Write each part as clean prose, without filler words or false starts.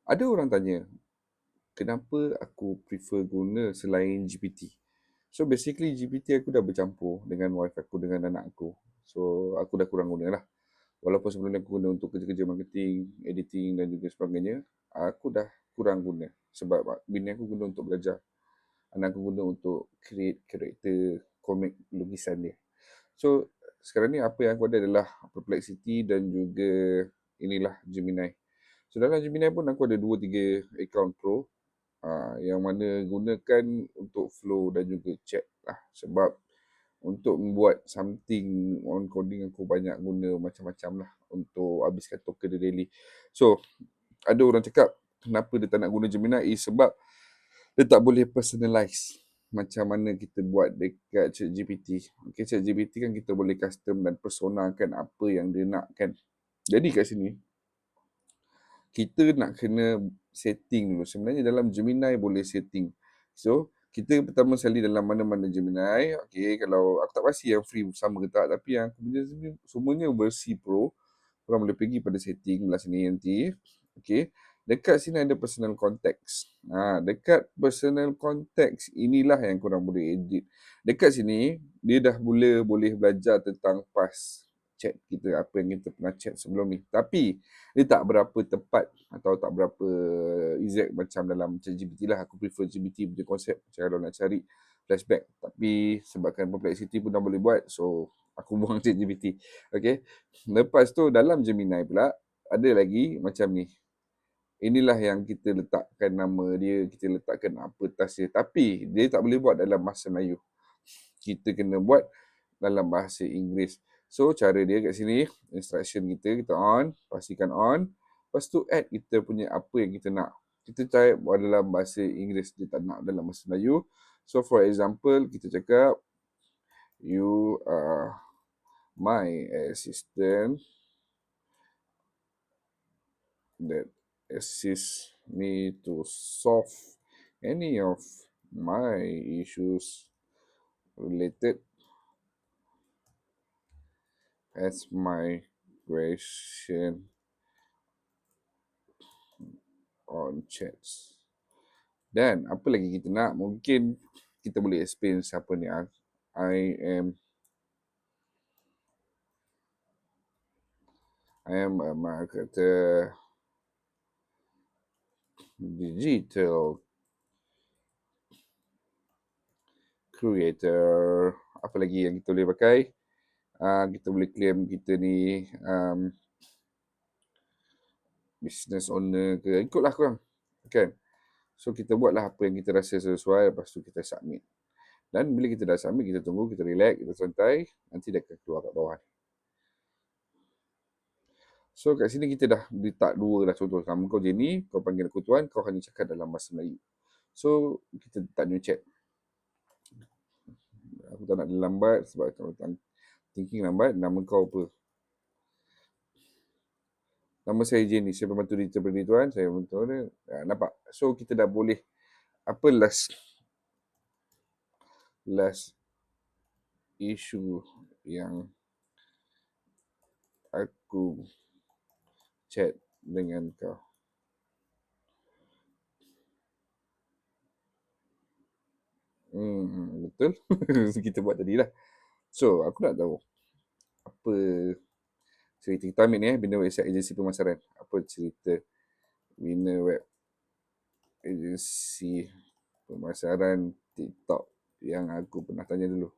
Ada orang tanya, kenapa aku prefer guna selain GPT? So basically GPT aku dah bercampur dengan wife aku, dengan anak aku. So aku dah kurang guna lah. Walaupun sebelum ni aku guna untuk kerja-kerja marketing, editing dan juga sebagainya, aku dah kurang guna. Sebab bini aku guna untuk belajar. Anak aku guna untuk create karakter komik lukisan dia. So sekarang ni apa yang aku ada adalah Perplexity dan juga inilah Gemini. So dalam Gemini pun aku ada 2-3 account pro yang mana gunakan untuk flow dan juga chat lah. Sebab untuk membuat something on coding aku banyak guna macam-macam lah untuk habiskan token dia daily. So ada orang cakap kenapa dia tak nak guna Gemini is sebab dia tak boleh personalize macam mana kita buat dekat ChatGPT. Okay, ChatGPT kan kita boleh custom dan personakan apa yang dia nak kan. Jadi kat sini kita nak kena setting dulu. Sebenarnya dalam Gemini boleh setting. So, kita pertama sekali dalam mana-mana Gemini, okay, kalau aku tak pasti yang free sama ke tak, tapi yang aku punya semuanya versi pro, korang boleh pergi pada setting belah sini nanti. Okay, dekat sini ada personal context. Dekat personal context inilah yang korang boleh edit. Dekat sini, dia dah boleh belajar tentang past chat kita, apa yang kita pernah chat sebelum ni. Tapi, dia tak berapa tepat atau tak berapa exact macam dalam ChatGPT lah. Aku prefer GPT punya konsep macam kalau nak cari flashback. Tapi sebabkan Perplexity pun dah boleh buat, so aku buang ChatGPT. Okay. Lepas tu dalam Gemini pula, ada lagi macam ni. Inilah yang kita letakkan nama dia, kita letakkan apa task dia. Tapi dia tak boleh buat dalam bahasa Melayu. Kita kena buat dalam bahasa Inggeris. So, cara dia kat sini, instruction kita on, pastikan on. Lepas tu, add kita punya apa yang kita nak. Kita type buat dalam bahasa Inggeris, dia tak nak dalam bahasa Melayu. So, for example, kita cakap, you are my assistant that assists me to solve any of my issues related as my question on chats. Dan apa lagi kita nak? Mungkin kita boleh explain siapa ni. I am a marketer, digital creator. Apa lagi yang kita boleh pakai? Kita boleh claim kita ni business owner ke. Ikutlah korang. Kan? So kita buatlah apa yang kita rasa sesuai, lepas tu kita submit. Dan bila kita dah submit, kita tunggu, kita relax, kita santai, nanti dia akan keluar kat bawah. So kat sini kita dah letak dua dah contoh. Nama kau Jenny, kau panggil aku Tuan, kau hanya cakap dalam bahasa Melayu. So kita letak new chat. Aku tak nak dia lambat sebab kalau thinking lambat, nama kau apa? Nama saya Jenny, saya pembantu digital branding Tuan, saya pembantu dia. Nampak? So kita dah boleh, apa last issue yang aku chat dengan kau. Betul. Kita buat tadi lah. So, aku nak tahu apa cerita. Kita ambil ni bina website agensi pemasaran. Apa cerita bina web agensi pemasaran TikTok yang aku pernah tanya dulu.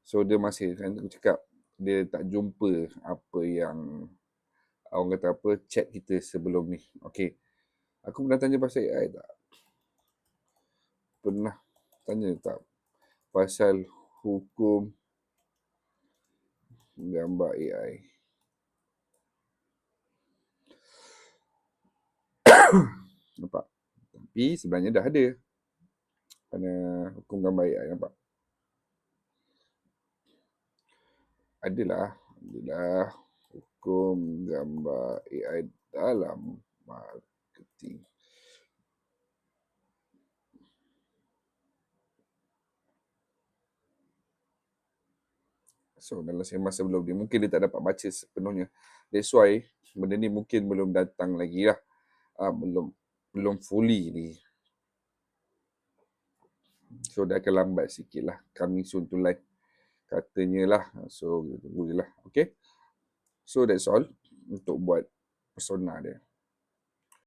So dia masih, kan aku cakap, dia tak jumpa apa yang orang kata apa, chat kita sebelum ni. Okay. Aku pernah tanya pasal AI tak? Pernah tanya tak? Pasal hukum gambar AI. Nampak? Tapi sebenarnya dah ada. Pada hukum gambar AI, nampak? Adalah hukum gambar AI dalam marketing. So dalam masa belum ni, mungkin dia tak dapat baca sepenuhnya. That's why benda ni mungkin belum datang lagi lah. Belum fully ni. So dia akan lambat sikit lah. Coming soon to live katanya lah. So tunggu je lah. Okay. So that's all untuk buat persona dia.